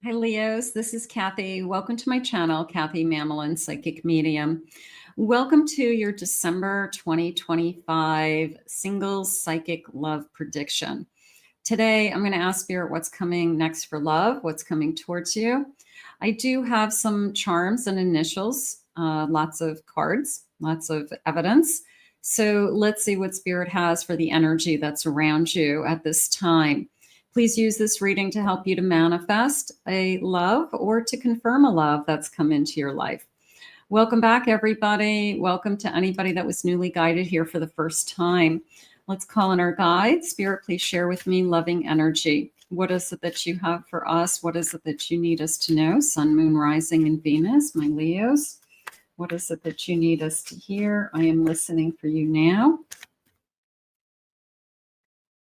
Hi, Leos. This is Kathy. Welcome to my channel, Kathy Mamolen, Psychic Medium. Welcome to your December 2025 Singles Psychic Love Prediction. Today, I'm going to ask Spirit what's coming next for love, what's coming towards you. I do have some charms and initials, lots of cards, lots of evidence. So let's see what Spirit has for the energy that's around you at this time. Please use this reading to help you to manifest a love or to confirm a love that's come into your life. Welcome back, everybody. Welcome to anybody that was newly guided here for the first time. Let's call in our guide. Spirit, please share with me loving energy. What is it that you have for us? What is it that you need us to know? Sun, moon, rising, and Venus, my Leos. What is it that you need us to hear? I am listening for you now.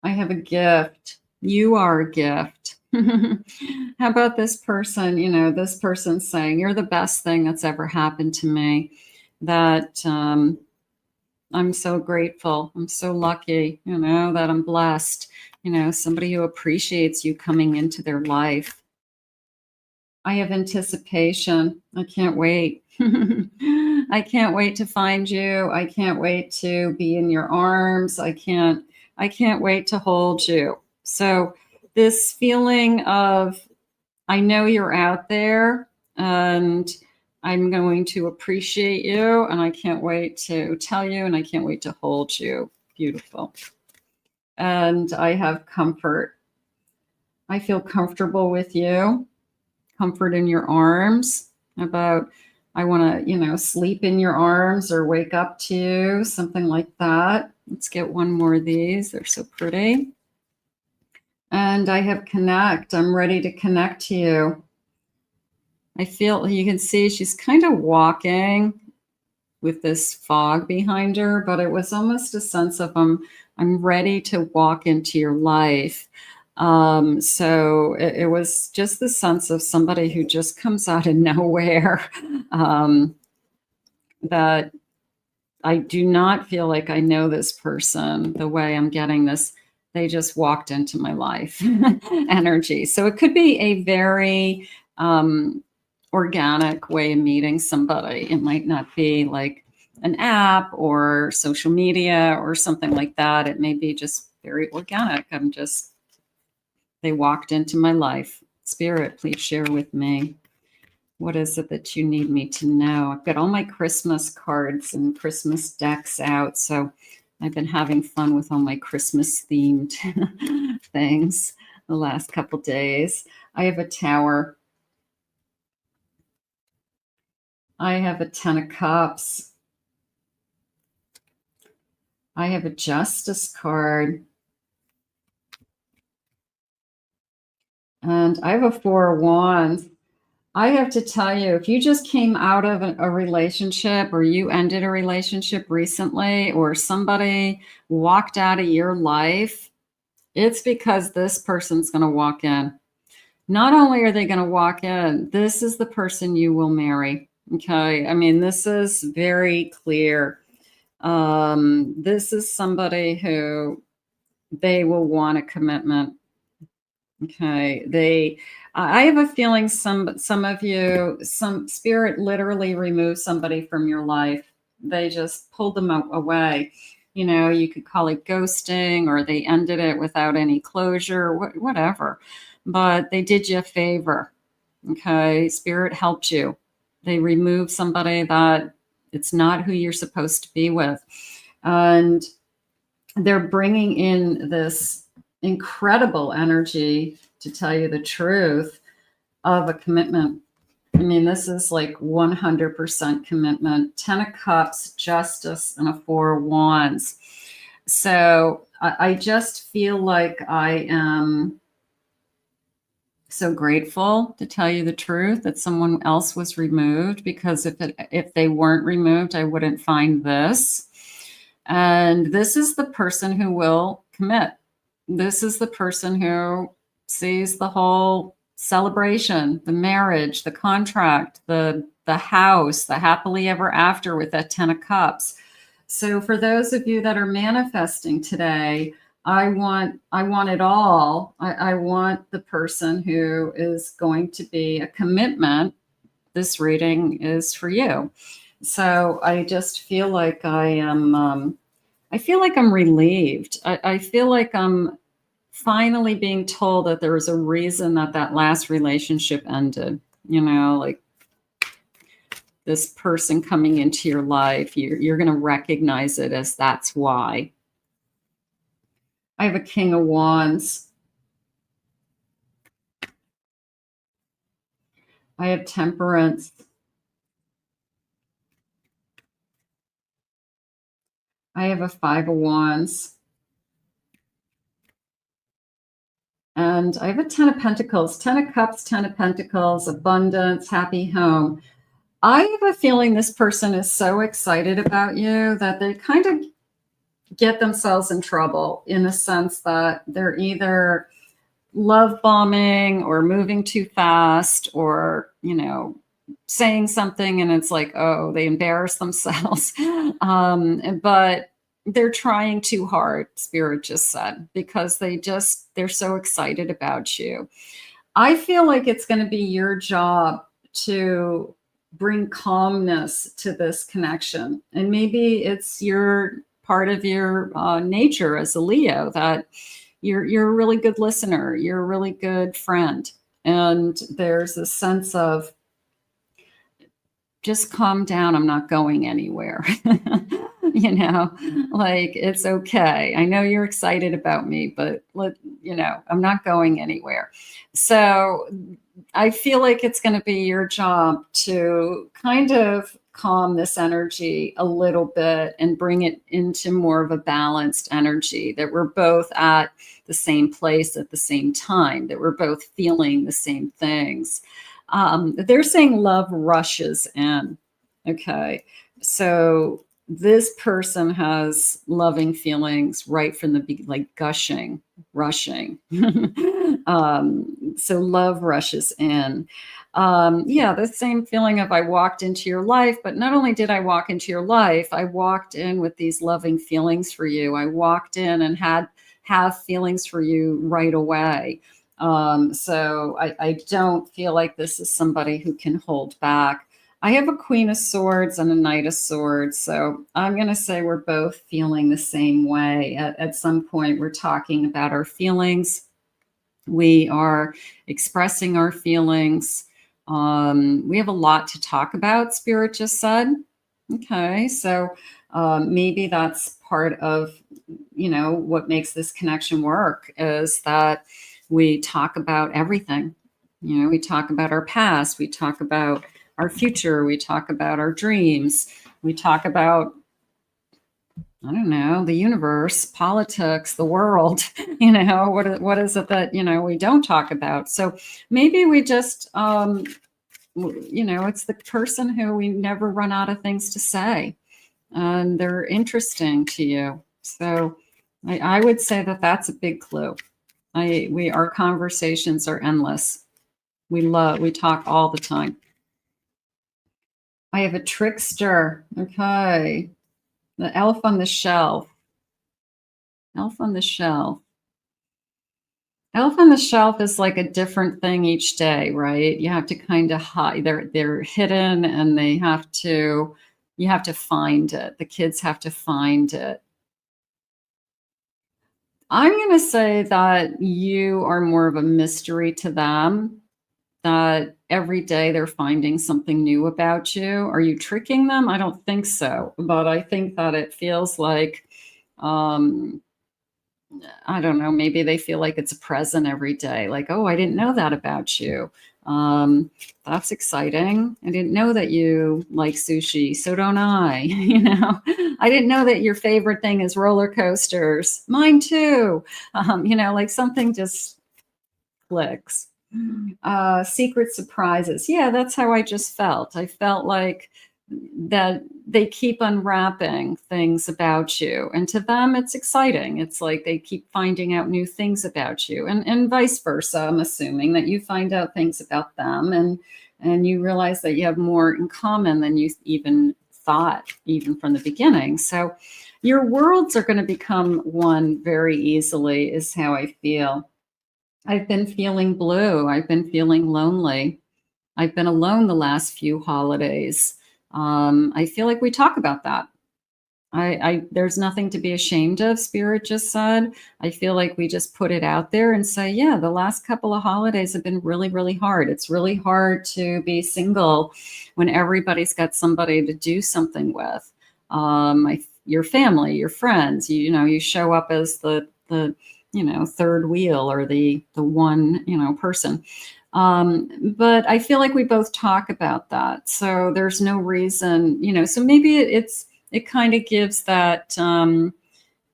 I have a gift. You are a gift. How about this person? You know, this person saying, you're the best thing that's ever happened to me. That I'm so grateful. I'm so lucky, you know, that I'm blessed. You know, somebody who appreciates you coming into their life. I have anticipation. I can't wait. I can't wait to find you. I can't wait to be in your arms. I can't wait to hold you. So this feeling of, I know you're out there and I'm going to appreciate you and I can't wait to tell you and I can't wait to hold you. Beautiful. And I have comfort. I feel comfortable with you. Comfort in your arms. About, I want to, you know, sleep in your arms or wake up to you, something like that. Let's get one more of these. They're so pretty. And I have connect. I'm ready to connect to you. I feel, you can see she's kind of walking with this fog behind her, but it was almost a sense of I'm ready to walk into your life. So it was just the sense of somebody who just comes out of nowhere, that I do not feel like I know this person the way I'm getting this. They just walked into my life energy. So it could be a very organic way of meeting somebody. It might not be like an app or social media or something like that. It may be just very organic. They walked into my life. Spirit, please share with me. What is it that you need me to know? I've got all my Christmas cards and Christmas decks out. So I've been having fun with all my Christmas themed things the last couple days. I have a tower. I have a 10 of cups. I have a justice card. And I have a 4 of wands. I have to tell you, if you just came out of a relationship or you ended a relationship recently or somebody walked out of your life, it's because this person's going to walk in. Not only are they going to walk in, this is the person you will marry. Okay. I mean, this is very clear. This is somebody who they will want a commitment. Okay. I have a feeling some of you, some spirit literally removed somebody from your life. They just pulled them away. You know, you could call it ghosting or they ended it without any closure, whatever. But they did you a favor. Okay. Spirit helped you. They removed somebody that it's not who you're supposed to be with. And they're bringing in this incredible energy, to tell you the truth, of a commitment. I mean, this is like 100% commitment. 10 of cups, justice, and a 4 of wands. So I just feel like I am so grateful, to tell you the truth, that someone else was removed, because if they weren't removed, I wouldn't find this. And this is the person who will commit. This is the person who sees the whole celebration, the marriage, the contract, the house, the happily ever after with that 10 of cups. So for those of you that are manifesting today, I want it all. I want the person who is going to be a commitment. This reading is for you. So I just feel like I feel like I'm relieved. I feel like I'm finally being told that there was a reason that that last relationship ended. You know, like this person coming into your life, you're going to recognize it as that's why. I have a King of Wands. I have Temperance. I have a Five of Wands. And I have a Ten of Pentacles, 10 of Cups, 10 of Pentacles, abundance, happy home. I have a feeling this person is so excited about you that they kind of get themselves in trouble, in the sense that they're either love bombing or moving too fast, or, you know, saying something and it's like, oh, they embarrass themselves. But they're trying too hard, Spirit just said, because they're so excited about you. I feel like it's going to be your job to bring calmness to this connection. And maybe it's your part of your nature as a Leo, that you're a really good listener, you're a really good friend, and there's a sense of, just calm down, I'm not going anywhere. You know, like, it's okay, I know you're excited about me, but I'm not going anywhere. So I feel like it's going to be your job to kind of calm this energy a little bit and bring it into more of a balanced energy, that we're both at the same place at the same time, that we're both feeling the same things. They're saying love rushes in. Okay. So this person has loving feelings right from the beginning, like gushing, rushing. So love rushes in. Yeah, the same feeling of I walked into your life, but not only did I walk into your life, I walked in with these loving feelings for you. I walked in and have feelings for you right away. So I don't feel like this is somebody who can hold back. I have a Queen of Swords and a Knight of Swords. So I'm going to say we're both feeling the same way. At some point, we're talking about our feelings. We are expressing our feelings. We have a lot to talk about, Spirit just said. Okay, so maybe that's part of, what makes this connection work, is that we talk about everything. We talk about our past, we talk about our future, we talk about our dreams, we talk about, I don't know, the universe, politics, the world. What is it that we don't talk about? So maybe we just it's the person who we never run out of things to say, and they're interesting to you. So I would say that that's a big clue. Our conversations are endless. We talk all the time. I have a trickster. Okay. The elf on the shelf. Elf on the shelf. Elf on the shelf is like a different thing each day, right? You have to kind of hide. They're hidden, and you have to find it. The kids have to find it. I'm going to say that you are more of a mystery to them, that every day they're finding something new about you. Are you tricking them? I don't think so. But I think that it feels like, I don't know, maybe they feel like it's a present every day. Like, oh, I didn't know that about you. That's exciting. I didn't know that you like sushi. So don't I. I didn't know that your favorite thing is roller coasters. Mine too. Like something just clicks. Secret surprises. Yeah, that's how I just felt. I felt like that they keep unwrapping things about you, and to them it's exciting. It's like they keep finding out new things about you, and vice versa. I'm assuming that you find out things about them, and you realize that you have more in common than you even thought, even from the beginning. So your worlds are going to become one very easily, is how I feel. I've been feeling blue. I've been feeling lonely. I've been alone the last few holidays. I feel like we talk about that. There's nothing to be ashamed of, Spirit just said. I feel like we just put it out there and say, yeah, the last couple of holidays have been really, really hard. It's really hard to be single when everybody's got somebody to do something with. Your family, your friends, you show up as the third wheel or the one, person. But I feel like we both talk about that. So there's no reason, so maybe it kind of gives that,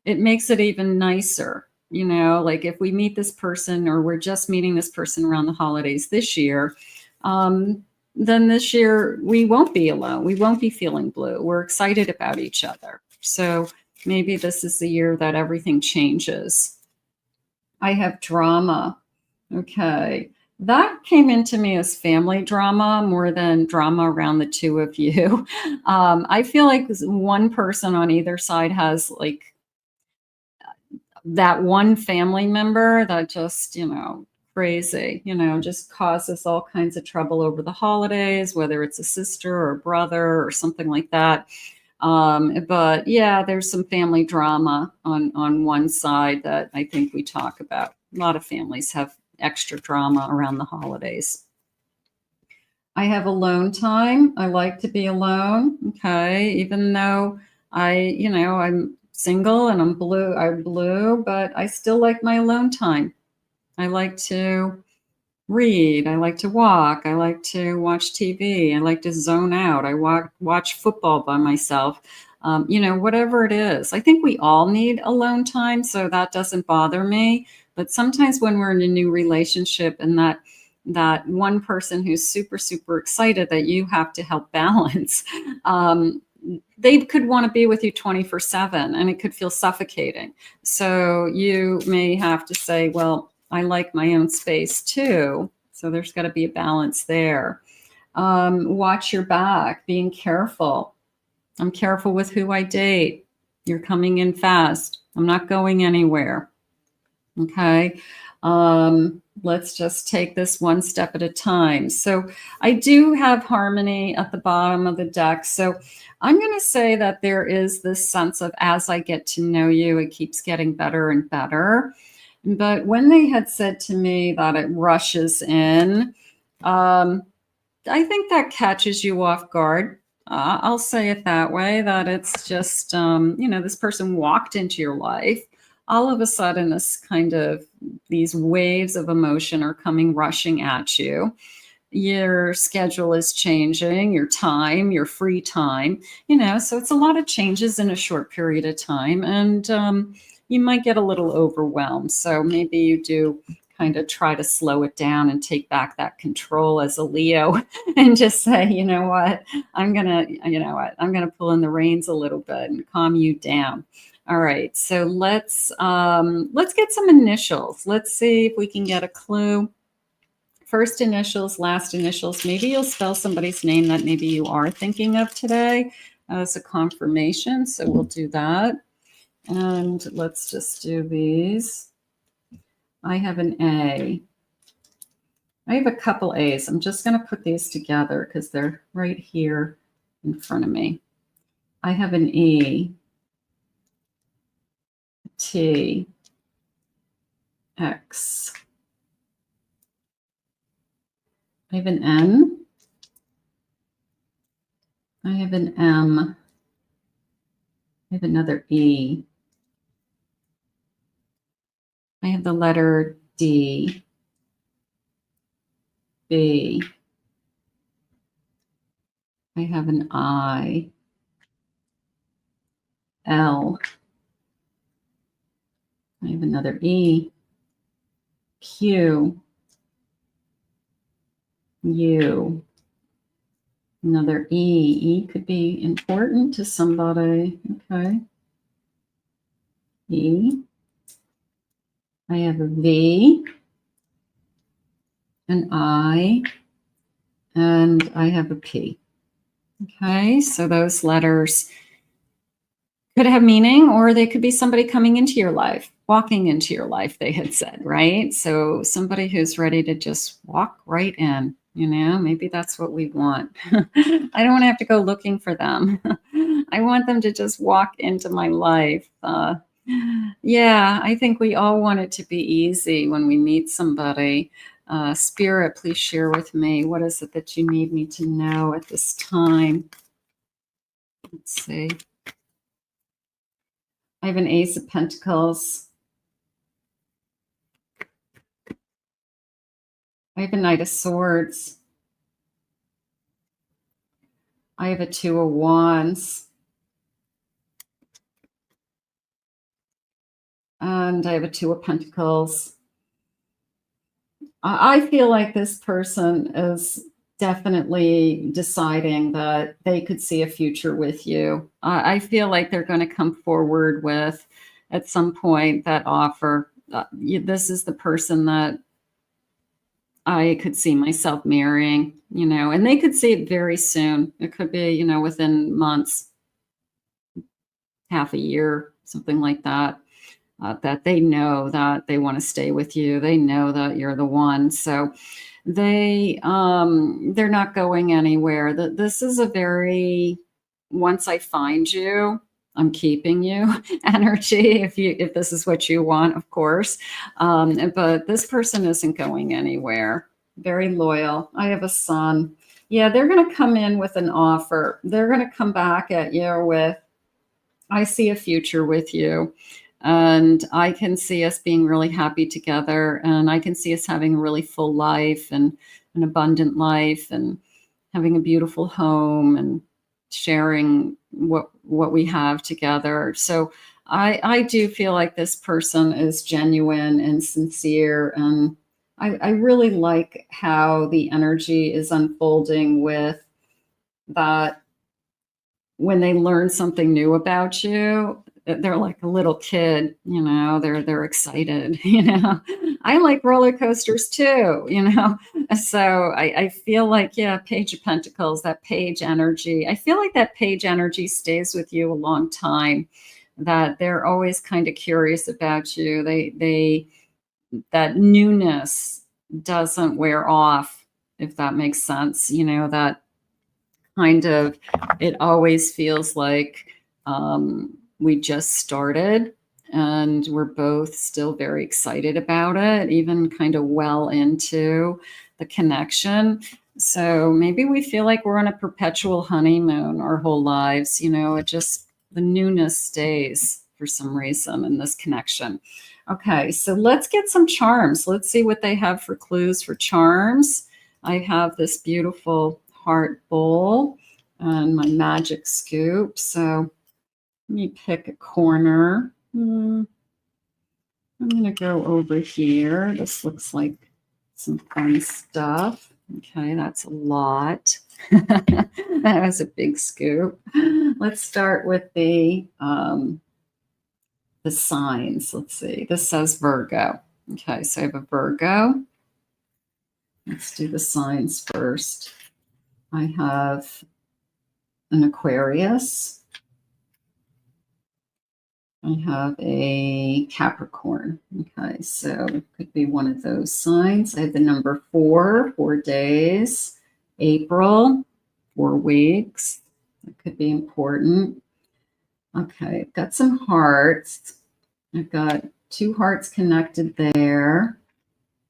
it makes it even nicer, like if we meet this person or we're just meeting this person around the holidays this year, then this year we won't be alone. We won't be feeling blue. We're excited about each other. So maybe this is the year that everything changes. I have drama. Okay. That came into me as family drama more than drama around the two of you. I feel like one person on either side has like that one family member that just, crazy, just causes all kinds of trouble over the holidays, whether it's a sister or a brother or something like that. But yeah, there's some family drama on one side that I think we talk about. A lot of families have extra drama around the holidays. I have alone time. I like to be alone. Okay. Even though I'm single and I'm blue, but I still like my alone time. I like to read. I like to walk. I like to watch TV. I like to zone out. I watch football by myself. Whatever it is. I think we all need alone time, so that doesn't bother me. But sometimes when we're in a new relationship and that one person who's super, super excited that you have to help balance, they could want to be with you 24/7 and it could feel suffocating. So you may have to say, well, I like my own space too. So there's got to be a balance there. Watch your back, being careful. I'm careful with who I date. You're coming in fast. I'm not going anywhere. Okay. Let's just take this one step at a time. So I do have harmony at the bottom of the deck. So I'm going to say that there is this sense of, as I get to know you, it keeps getting better and better. But when they had said to me that it rushes in, I think that catches you off guard. I'll say it that way, that it's just, this person walked into your life. All of a sudden, these waves of emotion are coming rushing at you. Your schedule is changing, your time, your free time, so it's a lot of changes in a short period of time. And you might get a little overwhelmed. So maybe you do kind of try to slow it down and take back that control as a Leo and just say, you know what, I'm going to pull in the reins a little bit and calm you down. All right. So let's get some initials. Let's see if we can get a clue. First initials, last initials. Maybe you'll spell somebody's name that maybe you are thinking of today as a confirmation. So we'll do that. And let's just do these. I have an A. I have a couple A's. I'm just going to put these together because they're right here in front of me. I have an E, a T, X. I have an N. I have an M. I have another E. I have the letter D, B. I have an I, L. I have another E, Q, U. Another E. E could be important to somebody. Okay. E. I have a V, an I, and I have a P. Okay, so those letters Could have meaning, or they could be somebody coming into your life, walking into your life, they had said, right? So somebody who's ready to just walk right in, you know, maybe that's what we want. I don't want to have to go looking for them. I want them to just walk into my life. Yeah, I think we all want it to be easy when we meet somebody. Spirit, please share with me. What is it that you need me to know at this time? Let's see. I have an Ace of Pentacles. I have a Knight of Swords. I have a Two of Wands. And I have a Two of Pentacles. I feel like this person is definitely deciding that they could see a future with you. I feel like they're going to come forward with, at some point, that offer. This is the person that I could see myself marrying, you know, and they could see it very soon. It could be, you know, within months, half a year, something like that. That they know that they want to stay with you. They know that you're the one. So they're not going anywhere. This is a very, once I find you, I'm keeping you energy, if this is what you want, of course. But this person isn't going anywhere. Very loyal. I have a son. Yeah, they're going to come in with an offer. They're going to come back at you with, I see a future with you. And I can see us being really happy together. And I can see us having a really full life and an abundant life and having a beautiful home and sharing what we have together. So I do feel like this person is genuine and sincere. And I really like how the energy is unfolding with that. When they learn something new about you, they're like a little kid, you know, they're excited, you know. I like roller coasters too, you know. So I feel like, yeah, Page of Pentacles, that page energy. I feel like that page energy stays with you a long time, that they're always kind of curious about you. They that newness doesn't wear off, if that makes sense, you know, that kind of, it always feels like we just started and we're both still very excited about it, even kind of well into the connection. So maybe we feel like we're on a perpetual honeymoon our whole lives, you know, it just, the newness stays for some reason in this connection. Okay, so let's get some charms. Let's see what they have for clues for charms. I have this beautiful heart bowl and my magic scoop. So let me pick a corner. I'm going to go over here. This looks like some fun stuff. Okay, that's a lot. That was a big scoop. Let's start with the signs. Let's see. This says Virgo. Okay, so I have a Virgo. Let's do the signs first. I have an Aquarius. I have a Capricorn. Okay, so it could be one of those signs. I have the number 4, 4 days. April, 4 weeks. That could be important. Okay, I've got some hearts. I've got 2 hearts connected there.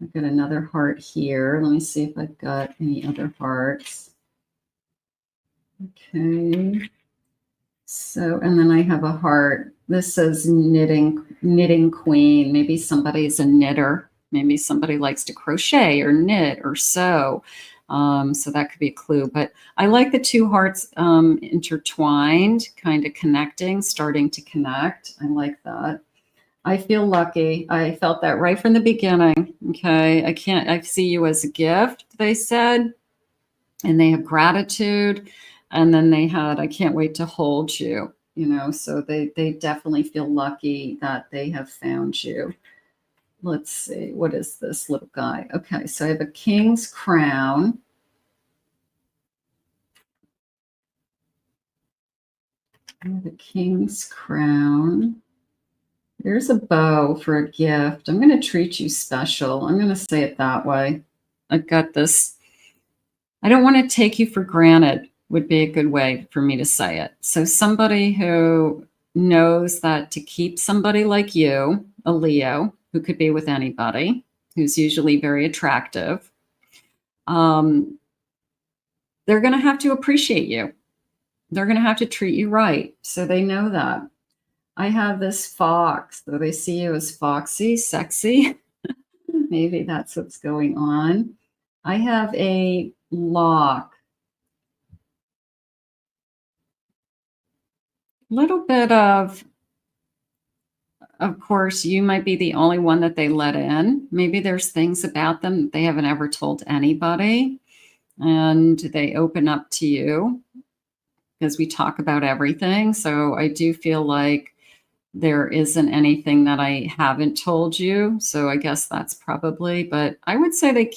I've got another heart here. Let me see if I've got any other hearts. Okay. So, and then I have a heart. This says knitting queen. Maybe somebody's a knitter. Maybe somebody likes to crochet or knit or sew. So that could be a clue. But I like the 2 hearts intertwined, kind of connecting, starting to connect. I like that. I feel lucky. I felt that right from the beginning. Okay. I see you as a gift, they said. And they have gratitude. And then they had, I can't wait to hold you, you know, so they definitely feel lucky that they have found you. Let's see, what is this little guy? Okay, so I have a king's crown. The King's Crown. There's a bow for a gift. I'm going to treat you special. I'm going to say it that way. I've got this. I don't want to take you for granted would be a good way for me to say it. So somebody who knows that to keep somebody like you, a Leo, who could be with anybody, who's usually very attractive, they're going to have to appreciate you. They're going to have to treat you right. So they know that. I have this fox, so they see you as foxy, sexy. Maybe that's what's going on. I have a lock. Little bit of course, you might be the only one that they let in. Maybe there's things about them that they haven't ever told anybody, and they open up to you because we talk about everything. So I do feel like there isn't anything that I haven't told you. So I guess that's probably, but I would say they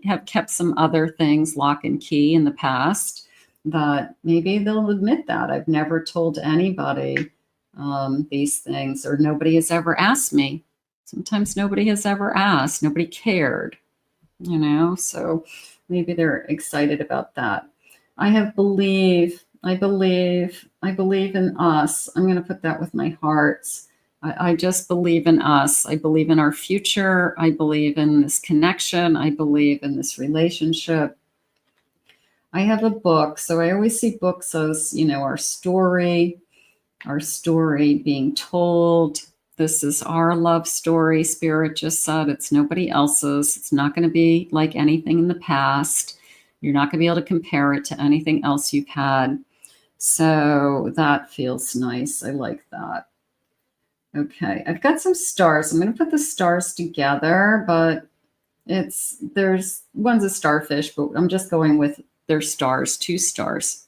have kept some other things lock and key in the past that maybe they'll admit that I've never told anybody these things, or nobody has ever asked me. Sometimes nobody has ever asked, nobody cared, so maybe they're excited about that. I have believe. I believe in us. I'm going to put that with my hearts. I just believe in us. I believe in our future. I believe in this connection. I believe in this relationship. I have a book. So I always see books as, our story being told. This is our love story. Spirit just said it's nobody else's. It's not going to be like anything in the past. You're not going to be able to compare it to anything else you've had. So that feels nice. I like that. Okay, I've got some stars. I'm going to put the stars together, but one's a starfish, but I'm just going with their stars, 2 stars.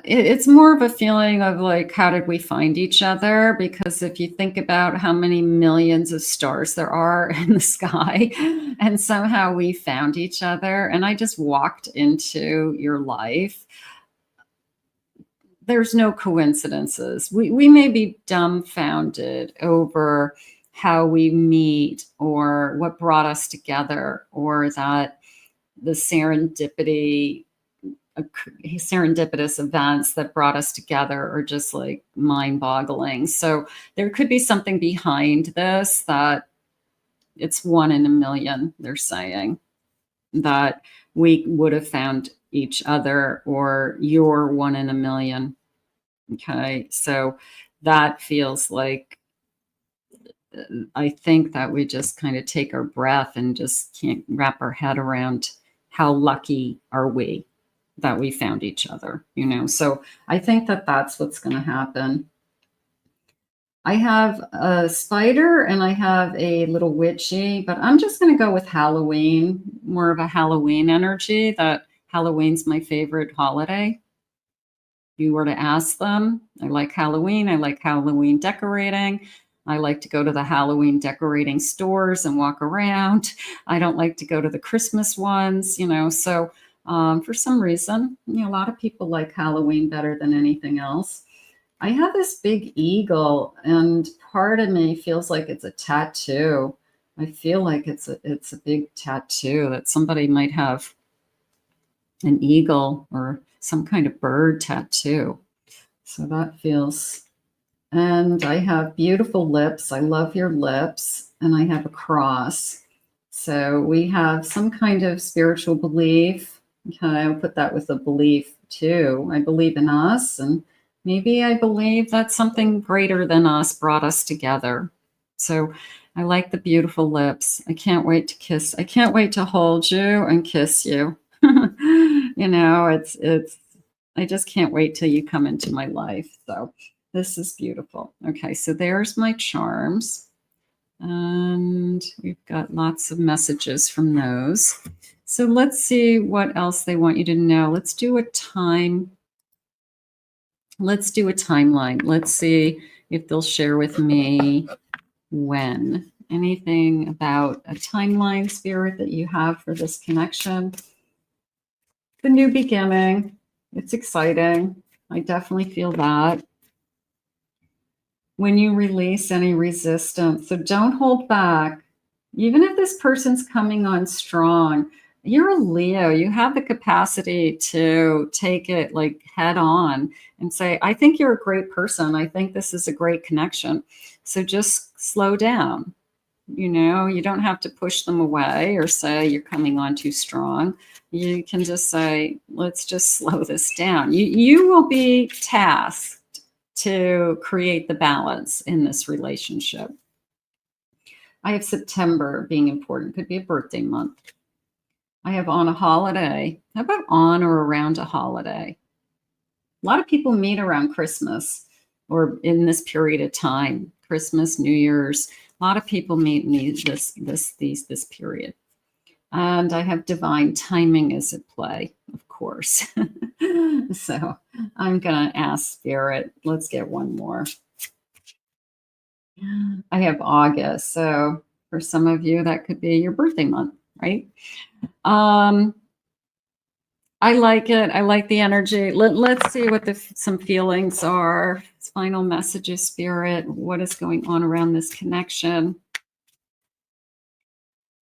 It's more of a feeling of like, how did we find each other? Because if you think about how many millions of stars there are in the sky, and somehow we found each other, and I just walked into your life, there's no coincidences. We may be dumbfounded over how we meet, or what brought us together, or that the serendipitous events that brought us together are just like mind-boggling. So there could be something behind this, that it's 1 in a million. They're saying that we would have found each other, or you're 1 in a million. Okay, so that feels like, I think that we just kind of take our breath and just can't wrap our head around how lucky are we that we found each other, So I think that that's what's going to happen. I have a spider and I have a little witchy, but I'm just going to go with Halloween, more of a Halloween energy, that Halloween's my favorite holiday. If you were to ask them, I like Halloween. I like Halloween decorating. I like to go to the Halloween decorating stores and walk around. I don't like to go to the Christmas ones, so for some reason, a lot of people like Halloween better than anything else. I have this big eagle, and part of me feels like it's a tattoo. I feel like it's a big tattoo, that somebody might have an eagle or some kind of bird tattoo. So that feels, and I have beautiful lips. I love your lips. And I have a cross. So we have some kind of spiritual belief. Okay, I'll put that with a belief too. I believe in us, and maybe I believe that something greater than us brought us together. So I like the beautiful lips. I can't wait to kiss. I can't wait to hold you and kiss you. I just can't wait till you come into my life. So this is beautiful. Okay, so there's my charms. And we've got lots of messages from those. So let's see what else they want you to know. Let's do a timeline. Let's see if they'll share with me when. Anything about a timeline, Spirit, that you have for this connection? The new beginning. It's exciting. I definitely feel that. When you release any resistance, so don't hold back. Even if this person's coming on strong, you're a Leo. You have the capacity to take it like head on and say, I think you're a great person. I think this is a great connection. So just slow down. You know, you don't have to push them away or say you're coming on too strong. You can just say, let's just slow this down. You will be tasked to create the balance in this relationship. I have September being important. Could be a birthday month. I have on a holiday. How about on or around a holiday? A lot of people meet around Christmas or in this period of time, Christmas, New Year's. A lot of people meet in this period. And I have divine timing is at play, of course. So I'm going to ask Spirit. Let's get one more. I have August. So for some of you, that could be your birthday month, right? I like it. I like the energy. Let's see what some feelings are. Final messages, Spirit. What is going on around this connection?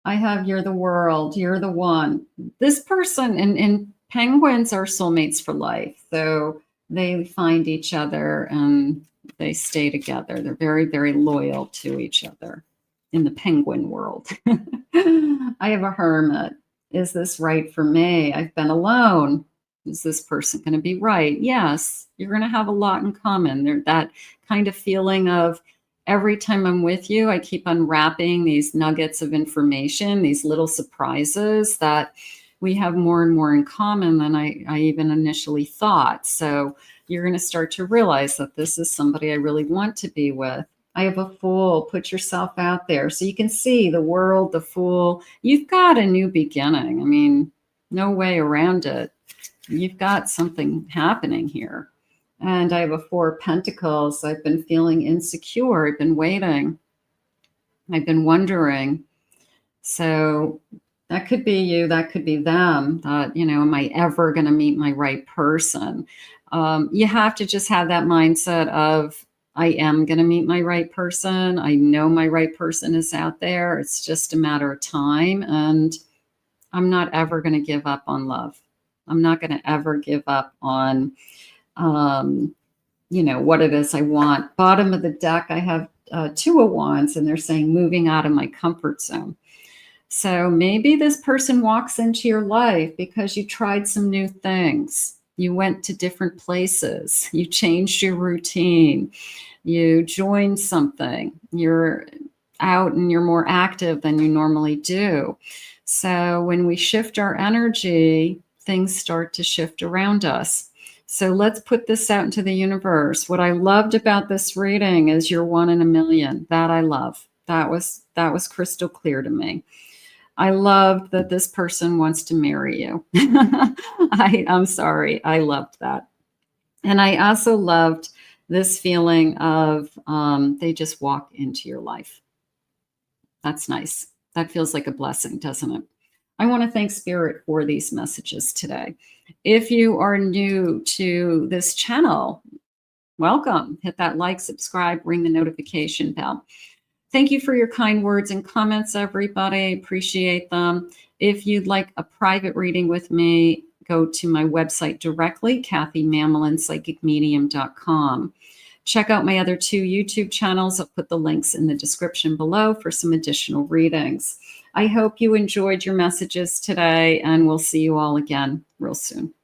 I have you're the world. You're the one. This person and penguins are soulmates for life. So they find each other and they stay together. They're very, very loyal to each other in the penguin world. I have a hermit. Is this right for me? I've been alone. Is this person going to be right? Yes, you're going to have a lot in common. There's that kind of feeling of every time I'm with you, I keep unwrapping these nuggets of information, these little surprises that we have more and more in common than I even initially thought. So you're going to start to realize that this is somebody I really want to be with. I have a Fool. Put yourself out there so you can see the world, the Fool. You've got a new beginning. I mean, no way around it. You've got something happening here. And I have a Four of Pentacles. I've been feeling insecure. I've been waiting. I've been wondering. So that could be you. That could be them. That, you know, am I ever going to meet my right person? You have to just have that mindset of, I am going to meet my right person. I know my right person is out there. It's just a matter of time. And I'm not ever going to give up on love. I'm not going to ever give up on, you know, what it is I want. Bottom of the deck, I have Two of Wands, and they're saying moving out of my comfort zone. So maybe this person walks into your life because you tried some new things. You went to different places. You changed your routine. You joined something. You're out and you're more active than you normally do. So when we shift our energy, things start to shift around us. So let's put this out into the universe. What I loved about this reading is you're one in a million. That I love. That was crystal clear to me. I loved that this person wants to marry you. I'm sorry. I loved that. And I also loved this feeling of they just walk into your life. That's nice. That feels like a blessing, doesn't it? I want to thank Spirit for these messages today. If you are new to this channel, welcome. Hit that like, subscribe, ring the notification bell. Thank you for your kind words and comments, everybody. Appreciate them. If you'd like a private reading with me, go to my website directly, kathymamolin.psychicmedium.com. Check out my other 2 YouTube channels. I'll put the links in the description below for some additional readings. I hope you enjoyed your messages today, and we'll see you all again real soon.